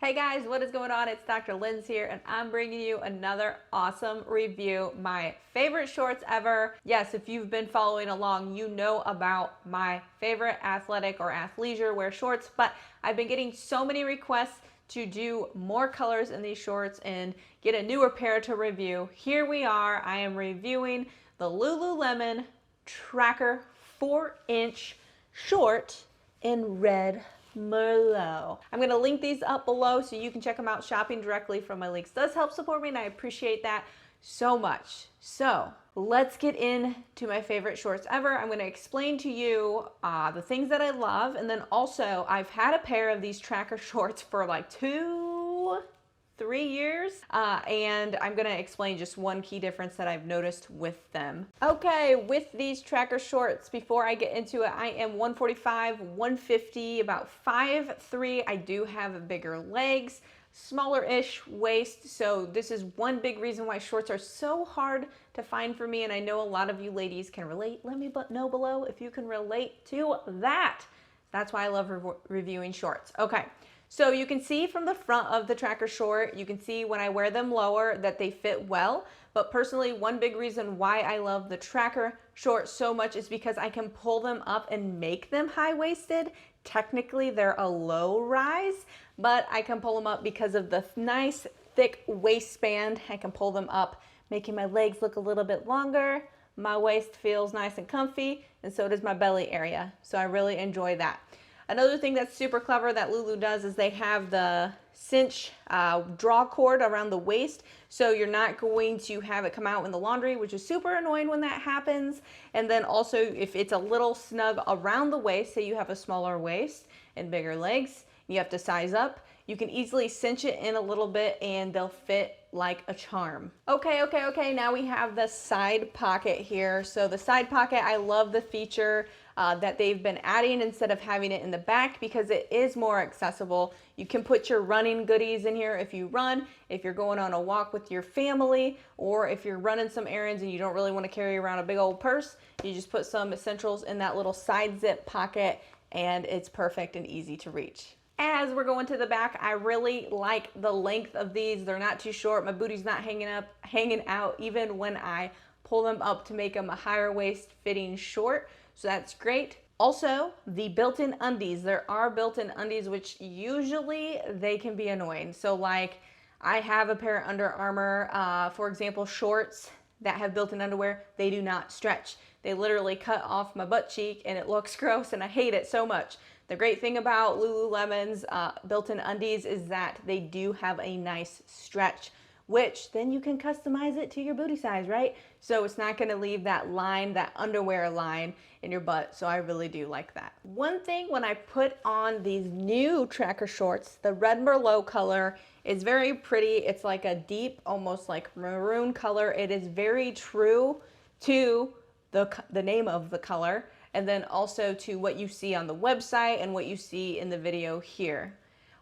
Hey guys, what is going on? It's Dr. Linz here, and I'm bringing you another awesome review. My favorite shorts ever. Yes, if you've been following along, you know about my favorite athletic or athleisure wear shorts, but I've been getting so many requests to do more colors in these shorts and get a newer pair to review. Here we are. I am reviewing the Lululemon Tracker 4-inch short in red Merlot. I'm going to link these up below so you can check them out. Shopping directly from my links does help support me, and I appreciate that so much. So let's get into my favorite shorts ever. I'm going to explain to you the things that I love, and then also I've had a pair of these tracker shorts for like 3 years, and I'm gonna explain just one key difference that I've noticed with them. Okay, with these tracker shorts, before I get into it, I am 145, 150, about 5'3". I do have bigger legs, smaller-ish waist, so this is one big reason why shorts are so hard to find for me, and I know a lot of you ladies can relate. Let me know below if you can relate to that. That's why I love reviewing shorts. Okay. So you can see from the front of the tracker short, you can see when I wear them lower that they fit well. But personally, one big reason why I love the tracker short so much is because I can pull them up and make them high-waisted. Technically, they're a low rise, but I can pull them up because of the nice, thick waistband. I can pull them up, making my legs look a little bit longer. My waist feels nice and comfy, and so does my belly area. So I really enjoy that. Another thing that's super clever that Lulu does is they have the cinch draw cord around the waist, so you're not going to have it come out in the laundry, which is super annoying when that happens. And then also, if it's a little snug around the waist, say you have a smaller waist and bigger legs, you have to size up, you can easily cinch it in a little bit and they'll fit like a charm. Okay, now we have the side pocket here. So the side pocket, I love the feature that they've been adding instead of having it in the back because it is more accessible. You can put your running goodies in here if you run, if you're going on a walk with your family, or if you're running some errands and you don't really want to carry around a big old purse, you just put some essentials in that little side zip pocket and it's perfect and easy to reach. As we're going to the back, I really like the length of these. They're not too short. My booty's not hanging out even when I pull them up to make them a higher waist fitting short. So that's great. Also, the built-in undies. There are built-in undies, which usually they can be annoying. So like I have a pair of Under Armour, for example, shorts that have built-in underwear. They do not stretch. They literally cut off my butt cheek and it looks gross and I hate it so much. The great thing about Lululemon's built-in undies is that they do have a nice stretch, which then you can customize it to your booty size, right? So it's not gonna leave that line, that underwear line in your butt. So I really do like that. One thing when I put on these new tracker shorts, the red Merlot color is very pretty. It's like a deep, almost like maroon color. It is very true to the name of the color, and then also to what you see on the website and what you see in the video here.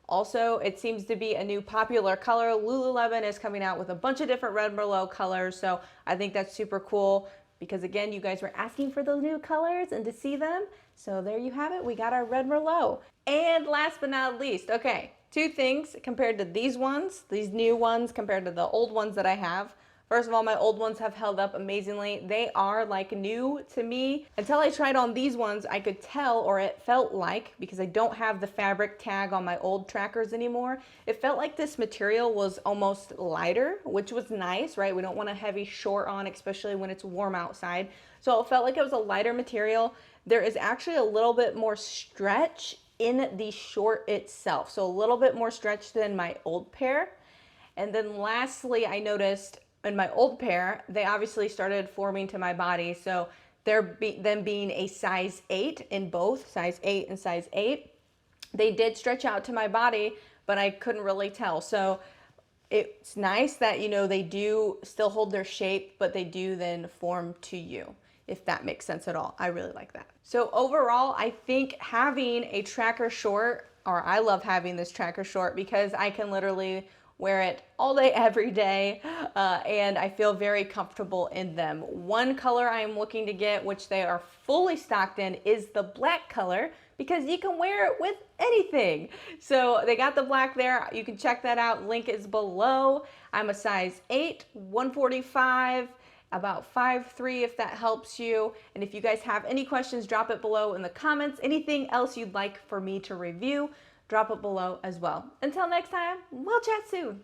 Also, it seems to be a new popular color. Lululemon is coming out with a bunch of different red Merlot colors, so I think that's super cool because again, you guys were asking for those new colors and to see them. So there you have it. We got our red Merlot. And last but not least, okay, two things compared to these ones, these new ones compared to the old ones that I have. First of all, my old ones have held up amazingly. They are like new to me. Until I tried on these ones, I could tell, or it felt like, because I don't have the fabric tag on my old trackers anymore, it felt like this material was almost lighter, which was nice, right? We don't want a heavy short on, especially when it's warm outside. So it felt like it was a lighter material. There is actually a little bit more stretch in the short itself. So a little bit more stretch than my old pair. And then lastly, I noticed in my old pair, they obviously started forming to my body. So them being a size 8 in both, size 8 and size 8, they did stretch out to my body, but I couldn't really tell. So it's nice that, you know, they do still hold their shape, but they do then form to you, if that makes sense at all. I really like that. So overall, I think having a tracker short, or I love having this tracker short because I can literally wear it all day, every day, and I feel very comfortable in them. One color I am looking to get, which they are fully stocked in, is the black color, because you can wear it with anything. So they got the black there. You can check that out. Link is below. I'm a size 8, 145, about 5'3", if that helps you. And if you guys have any questions, drop it below in the comments. Anything else you'd like for me to review, drop it below as well. Until next time, we'll chat soon.